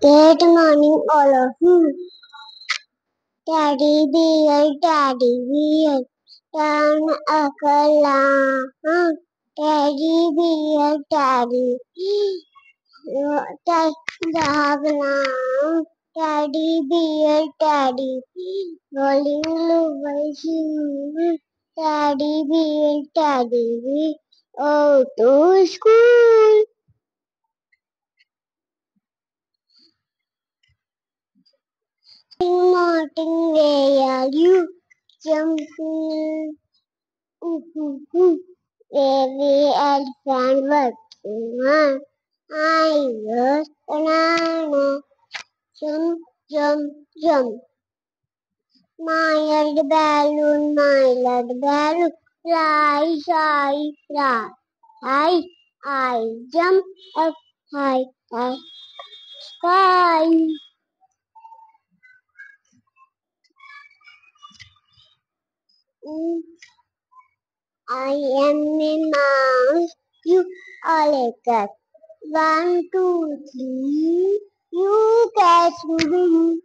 Good morning, all of you. Teddy bear, turn a color. Teddy bear, Dagna. Teddy bear, rolling over you. Teddy bear, oh, to school. Martin, where are you? Jumping. Baby elephant working on. I was banana. Jump, jump, jump. My little balloon, fly, fly, fly. I jump up high, high, sky. Mm, I am a mouse, you are a cat. 1, 2, 3, you catch me.